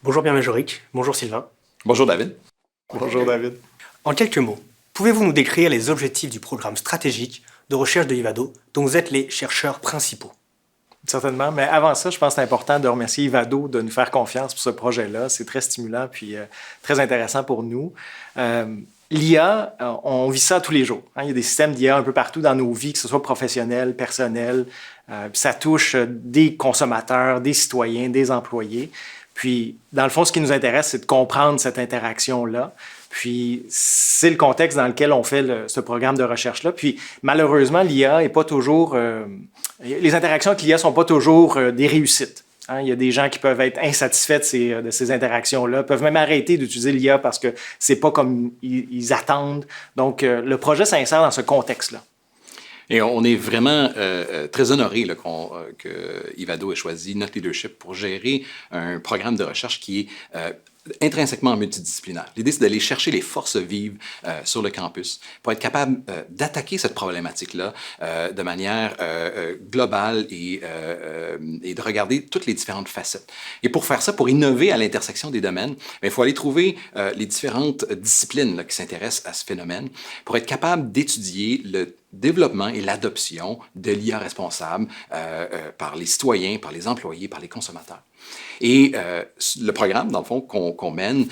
Bonjour Pierre Majoric, bonjour Sylvain. Bonjour David. Bonjour David. En quelques mots, pouvez-vous nous décrire les objectifs du programme stratégique de recherche de Ivado dont vous êtes les chercheurs principaux? Certainement, mais avant ça, je pense que c'est important de remercier Ivado de nous faire confiance pour ce projet-là. C'est très stimulant puis très intéressant pour nous. L'IA, on vit ça tous les jours. Il y a des systèmes d'IA un peu partout dans nos vies, que ce soit professionnel, personnel. Ça touche des consommateurs, des citoyens, des employés. Puis, dans le fond, ce qui nous intéresse, c'est de comprendre cette interaction-là. Puis, c'est le contexte dans lequel on fait ce programme de recherche-là. Puis, malheureusement, l'IA n'est pas toujours... les interactions avec l'IA ne sont pas toujours des réussites. Il y a des gens qui peuvent être insatisfaits de ces interactions-là, peuvent même arrêter d'utiliser l'IA parce que c'est pas comme ils attendent. Donc, le projet s'insère dans ce contexte-là. Et on est vraiment très honoré que Ivado ait choisi notre leadership pour gérer un programme de recherche qui est intrinsèquement multidisciplinaire. L'idée, c'est d'aller chercher les forces vives sur le campus pour être capable d'attaquer cette problématique-là de manière globale et de regarder toutes les différentes facettes. Et pour faire ça, pour innover à l'intersection des domaines, il faut aller trouver les différentes disciplines qui s'intéressent à ce phénomène pour être capable d'étudier le développement et l'adoption de l'IA responsable par les citoyens, par les employés, par les consommateurs. Et le programme, dans le fond, qu'on mène,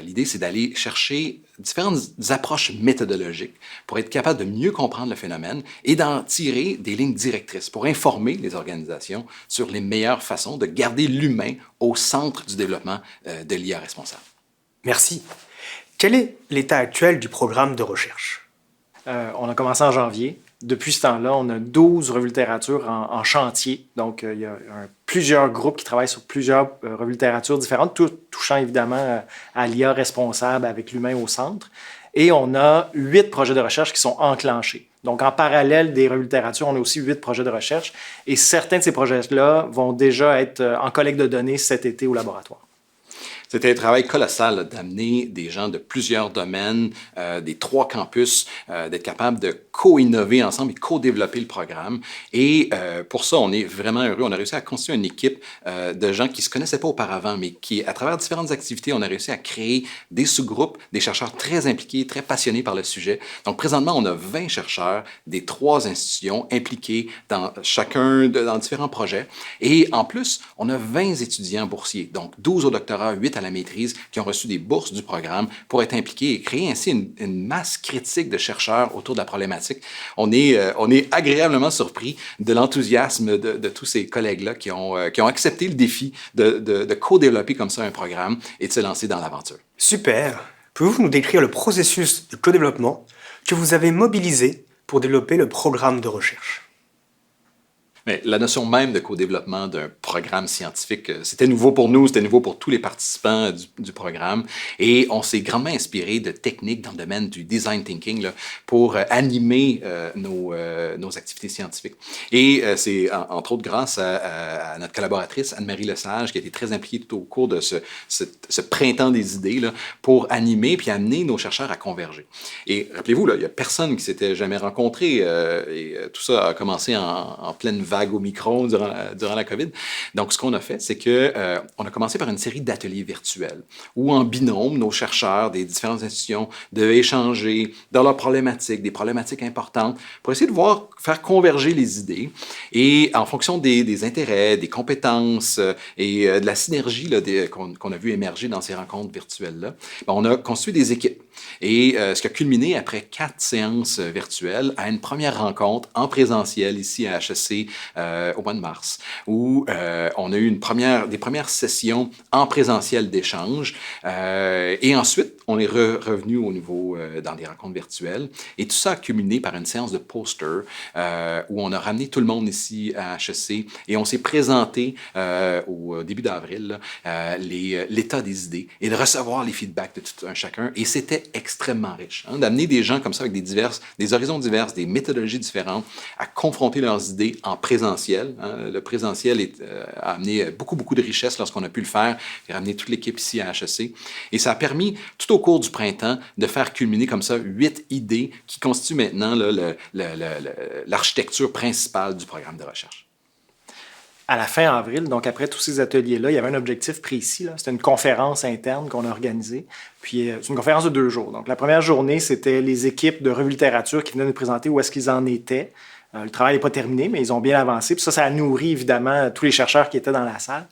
l'idée, c'est d'aller chercher différentes approches méthodologiques pour être capable de mieux comprendre le phénomène et d'en tirer des lignes directrices pour informer les organisations sur les meilleures façons de garder l'humain au centre du développement de l'IA responsable. Merci. Quel est l'état actuel du programme de recherche? On a commencé en janvier. Depuis ce temps-là, on a 12 revues de littérature en chantier. Donc, il y a plusieurs groupes qui travaillent sur plusieurs revues de littérature différentes, touchant évidemment à l'IA responsable avec l'humain au centre. Et on a 8 projets de recherche qui sont enclenchés. Donc, en parallèle des revues de littérature, on a aussi 8 projets de recherche. Et certains de ces projets-là vont déjà être en collecte de données cet été au laboratoire. C'était un travail colossal d'amener des gens de plusieurs domaines, des 3 campus, d'être capable de co-innover ensemble et co-développer le programme. Et pour ça, on est vraiment heureux. On a réussi à constituer une équipe de gens qui ne se connaissaient pas auparavant, mais qui, à travers différentes activités, on a réussi à créer des sous-groupes, des chercheurs très impliqués, très passionnés par le sujet. Donc, présentement, on a 20 chercheurs des 3 institutions impliqués dans dans différents projets. Et en plus, on a 20 étudiants boursiers, donc 12 au doctorat, 8 à la maîtrise, qui ont reçu des bourses du programme pour être impliqués et créer ainsi une masse critique de chercheurs autour de la problématique. On est agréablement surpris de l'enthousiasme de tous ces collègues-là qui ont accepté le défi de co-développer comme ça un programme et de se lancer dans l'aventure. Super. Pouvez-vous nous décrire le processus de co-développement que vous avez mobilisé pour développer le programme de recherche? Mais la notion même de co-développement d'un programme scientifique, c'était nouveau pour nous, c'était nouveau pour tous les participants du programme. Et on s'est grandement inspiré de techniques dans le domaine du design thinking là, pour animer nos activités scientifiques. Et c'est entre autres grâce à notre collaboratrice Anne-Marie Lesage qui a été très impliquée tout au cours de ce printemps des idées là, pour animer puis amener nos chercheurs à converger. Et rappelez-vous, là, il n'y a personne qui s'était jamais rencontré et tout ça a commencé en pleine vague au micro durant la COVID. Donc, ce qu'on a fait, c'est qu'on a commencé par une série d'ateliers virtuels où, en binôme, nos chercheurs des différentes institutions devaient échanger dans leurs problématiques, des problématiques importantes, pour essayer de faire converger les idées. Et en fonction des intérêts, des compétences et de la synergie là, qu'on a vu émerger dans ces rencontres virtuelles-là, on a construit des équipes. Et ce qui a culminé après 4 séances virtuelles à une première rencontre en présentiel ici à HEC au mois de mars, où on a eu des premières sessions en présentiel d'échange. Et ensuite, on est revenu au niveau dans des rencontres virtuelles. Et tout ça a culminé par une séance de poster où on a ramené tout le monde ici à HEC et on s'est présenté au début d'avril l'état des idées et de recevoir les feedbacks de tout un chacun. Et c'était extrêmement riche, d'amener des gens comme ça avec des horizons divers, des méthodologies différentes à confronter leurs idées en présentiel. Le présentiel a amené beaucoup de richesse lorsqu'on a pu le faire et ramener toute l'équipe ici à HEC. Et ça a permis, tout au cours du printemps, de faire culminer comme ça 8 idées qui constituent maintenant là, l'architecture principale du programme de recherche. à la fin avril, donc après tous ces ateliers-là, il y avait un objectif précis. C'était une conférence interne qu'on a organisée. Puis c'est une conférence de 2 jours. Donc la première journée, c'était les équipes de revue littérature qui venaient nous présenter où est-ce qu'ils en étaient. Le travail n'est pas terminé, mais ils ont bien avancé. Puis ça a nourri évidemment tous les chercheurs qui étaient dans la salle.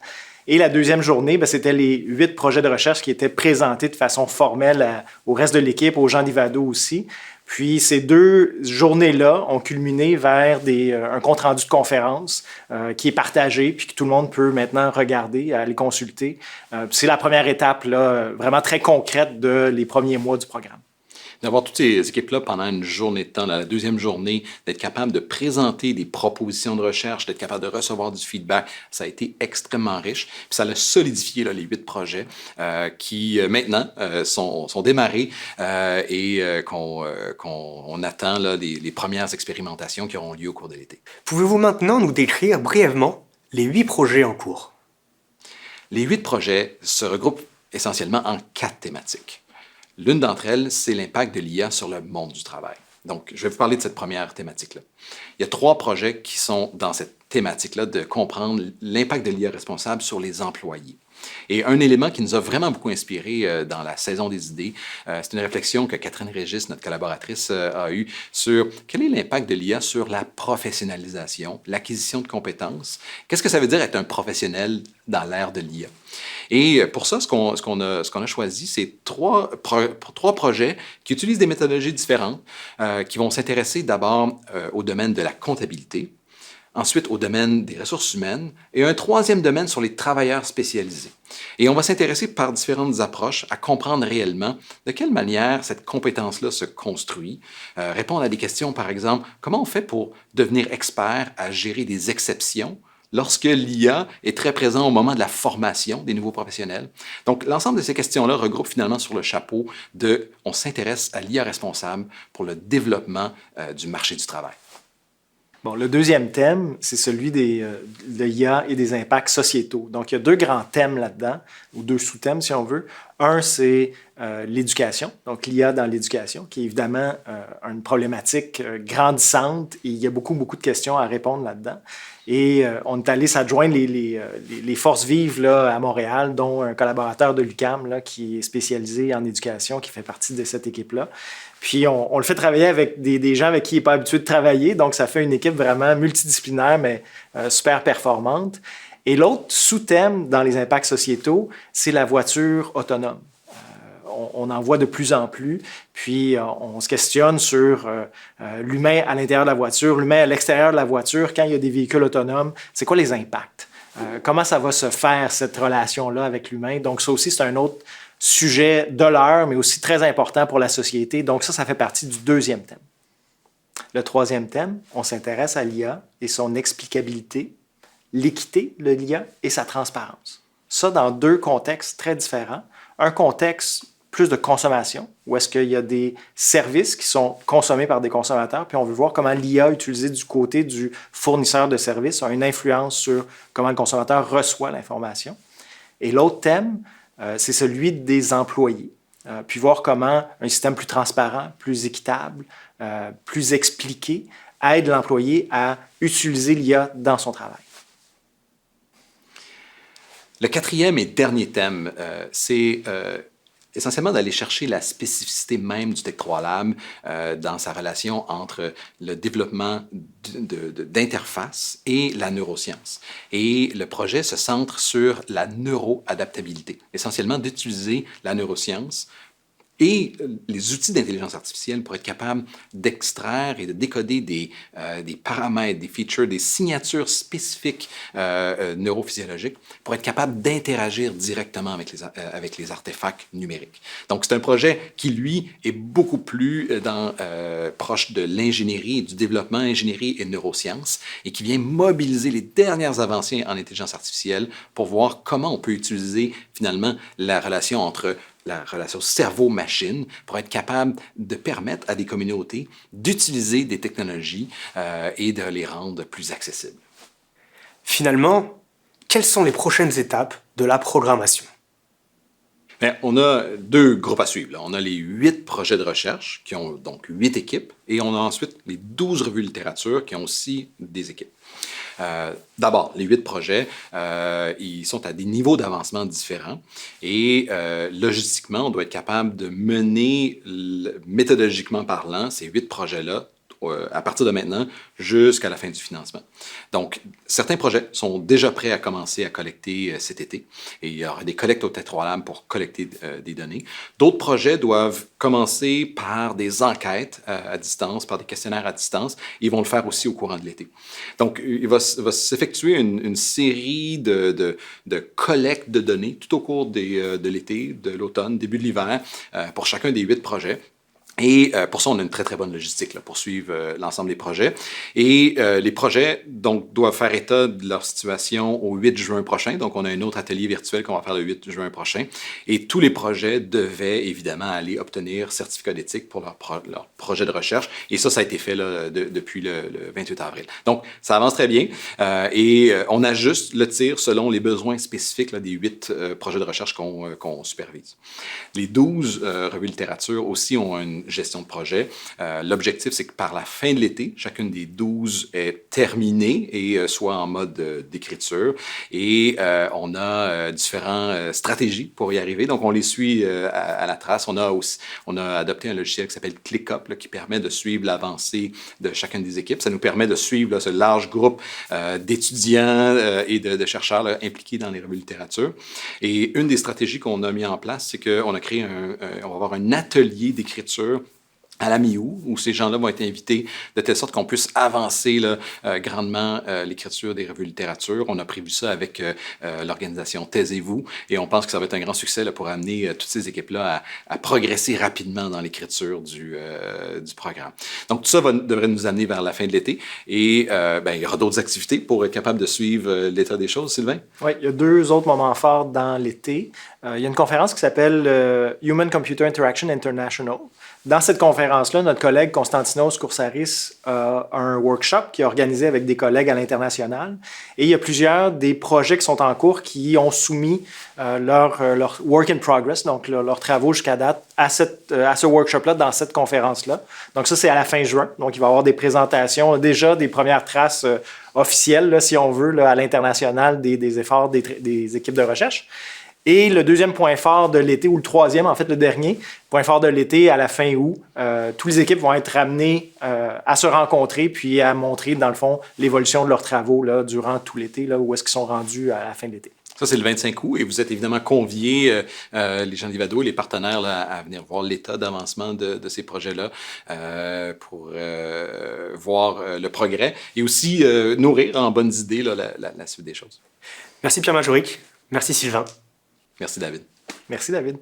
Et la deuxième journée, c'était les 8 projets de recherche qui étaient présentés de façon formelle au reste de l'équipe, aux gens d'Ivado aussi. Puis ces 2 journées-là ont culminé vers un compte-rendu de conférence qui est partagé, puis que tout le monde peut maintenant regarder, aller consulter. C'est la première étape là, vraiment très concrète les premiers mois du programme. D'avoir toutes ces équipes-là pendant une journée de temps, la deuxième journée, d'être capable de présenter des propositions de recherche, d'être capable de recevoir du feedback, ça a été extrêmement riche. Puis ça a solidifié là, les 8 projets qui maintenant sont démarrés et qu'on attend là, les premières expérimentations qui auront lieu au cours de l'été. Pouvez-vous maintenant nous décrire brièvement les 8 projets en cours? Les 8 projets se regroupent essentiellement en 4 thématiques. L'une d'entre elles, c'est l'impact de l'IA sur le monde du travail. Donc, je vais vous parler de cette première thématique-là. Il y a 3 projets qui sont dans cette thématique-là de comprendre l'impact de l'IA responsable sur les employés. Et un élément qui nous a vraiment beaucoup inspiré dans la saison des idées, c'est une réflexion que Catherine Régis, notre collaboratrice, a eue sur quel est l'impact de l'IA sur la professionnalisation, l'acquisition de compétences. Qu'est-ce que ça veut dire être un professionnel dans l'ère de l'IA? Et pour ça, ce qu'on a choisi, c'est 3 projets qui utilisent des méthodologies différentes, qui vont s'intéresser d'abord au domaine de la comptabilité, ensuite au domaine des ressources humaines et un 3e domaine sur les travailleurs spécialisés. Et on va s'intéresser par différentes approches à comprendre réellement de quelle manière cette compétence-là se construit, répondre à des questions, par exemple, comment on fait pour devenir expert à gérer des exceptions lorsque l'IA est très présent au moment de la formation des nouveaux professionnels. Donc, l'ensemble de ces questions-là regroupe finalement sur le chapeau de « on s'intéresse à l'IA responsable pour le développement du marché du travail ». Bon, le deuxième thème, c'est celui de l'IA et des impacts sociétaux. Donc, il y a 2 grands thèmes là-dedans, ou 2 sous-thèmes si on veut. Un, c'est l'éducation, donc l'IA dans l'éducation, qui est évidemment une problématique grandissante et il y a beaucoup de questions à répondre là-dedans. Et on est allé s'adjoindre les forces vives là, à Montréal, dont un collaborateur de l'UQAM là, qui est spécialisé en éducation, qui fait partie de cette équipe-là. Puis on le fait travailler avec des gens avec qui il n'est pas habitué de travailler, donc ça fait une équipe vraiment multidisciplinaire, mais super performante. Et l'autre sous-thème dans les impacts sociétaux, c'est la voiture autonome. On en voit de plus en plus, puis on se questionne sur l'humain à l'intérieur de la voiture, l'humain à l'extérieur de la voiture, quand il y a des véhicules autonomes, c'est quoi les impacts? Comment ça va se faire, cette relation-là avec l'humain? Donc ça aussi, c'est un autre sujet de l'heure, mais aussi très important pour la société. Donc ça fait partie du 2e thème. Le 3e thème, on s'intéresse à l'IA et son explicabilité, l'équité de l'IA et sa transparence. Ça, dans 2 contextes très différents. Un contexte plus de consommation, où est-ce qu'il y a des services qui sont consommés par des consommateurs, puis on veut voir comment l'IA utilisée du côté du fournisseur de services a une influence sur comment le consommateur reçoit l'information. Et l'autre thème, c'est celui des employés, puis voir comment un système plus transparent, plus équitable, plus expliqué aide l'employé à utiliser l'IA dans son travail. Le 4e et dernier thème, c'est essentiellement d'aller chercher la spécificité même du Tech3 Lab dans sa relation entre le développement d'interfaces et la neuroscience. Et le projet se centre sur la neuroadaptabilité, essentiellement d'utiliser la neuroscience et les outils d'intelligence artificielle pour être capable d'extraire et de décoder des paramètres, des features, des signatures spécifiques neurophysiologiques pour être capable d'interagir directement avec les artefacts numériques. Donc, c'est un projet qui, lui, est beaucoup plus proche de l'ingénierie, du développement ingénierie et neurosciences et qui vient mobiliser les dernières avancées en intelligence artificielle pour voir comment on peut utiliser finalement la relation entre la relation cerveau-machine pour être capable de permettre à des communautés d'utiliser des technologies et de les rendre plus accessibles. Finalement, quelles sont les prochaines étapes de la programmation? Bien, on a 2 groupes à suivre. Là. On a les 8 projets de recherche qui ont donc 8 équipes et on a ensuite les 12 revues littérature qui ont aussi des équipes. D'abord, les 8 projets, ils sont à des niveaux d'avancement différents et logistiquement, on doit être capable de mener, méthodologiquement parlant, ces 8 projets-là à partir de maintenant jusqu'à la fin du financement. Donc, certains projets sont déjà prêts à commencer à collecter cet été et il y aura des collectes au Tetralab pour collecter des données. D'autres projets doivent commencer par des enquêtes à distance, par des questionnaires à distance. Ils vont le faire aussi au courant de l'été. Donc, il va s'effectuer une série de collectes de données tout au cours de l'été, de l'automne, début de l'hiver, pour chacun des 8 projets. Et pour ça, on a une très, très bonne logistique là, pour suivre l'ensemble des projets. Et les projets donc, doivent faire état de leur situation au 8 juin prochain. Donc, on a un autre atelier virtuel qu'on va faire le 8 juin prochain. Et tous les projets devaient évidemment aller obtenir certificat d'éthique pour leur projet de recherche. Et ça a été fait là, depuis le 28 avril. Donc, ça avance très bien. Et on ajuste le tir selon les besoins spécifiques là, des 8 projets de recherche qu'on supervise. Les 12 revues littérature aussi ont une gestion de projet. L'objectif, c'est que par la fin de l'été, chacune des 12 est terminée et soit en mode d'écriture. Et on a différentes stratégies pour y arriver. Donc, on les suit à la trace. On a adopté un logiciel qui s'appelle ClickUp, là, qui permet de suivre l'avancée de chacune des équipes. Ça nous permet de suivre là, ce large groupe d'étudiants et de chercheurs là, impliqués dans les revues littérature. Et une des stratégies qu'on a mis en place, c'est qu'on a créé on va avoir un atelier d'écriture à la mi-août, où ces gens-là vont être invités de telle sorte qu'on puisse avancer là, grandement l'écriture des revues littérature. On a prévu ça avec l'organisation Taisez-vous et on pense que ça va être un grand succès là, pour amener toutes ces équipes-là à progresser rapidement dans l'écriture du programme. Donc tout ça devrait nous amener vers la fin de l'été et il y aura d'autres activités pour être capable de suivre l'état des choses. Sylvain? Oui, il y a 2 autres moments forts dans l'été. Il y a une conférence qui s'appelle Human Computer Interaction International. Dans cette conférence-là, notre collègue Konstantinos Koursaris a un workshop qui est organisé avec des collègues à l'international. Et il y a plusieurs des projets qui sont en cours qui ont soumis leur work in progress, donc leurs travaux jusqu'à date, à ce workshop-là, dans cette conférence-là. Donc ça, c'est à la fin juin. Donc il va y avoir des présentations, déjà des premières traces officielles, là, si on veut, là, à l'international des efforts des équipes de recherche. Et le deuxième point fort de l'été, ou le troisième, en fait, le dernier, point fort de l'été, à la fin août, toutes les équipes vont être amenées à se rencontrer puis à montrer, dans le fond, l'évolution de leurs travaux là, durant tout l'été, là, où est-ce qu'ils sont rendus à la fin de l'été. Ça, c'est le 25 août et vous êtes évidemment conviés, les gens d'Ivado et les partenaires, là, à venir voir l'état d'avancement de ces projets-là pour voir le progrès et aussi nourrir en bonnes idées là, la suite des choses. Merci Pierre Majoric. Merci Sylvain. Merci David. Merci David.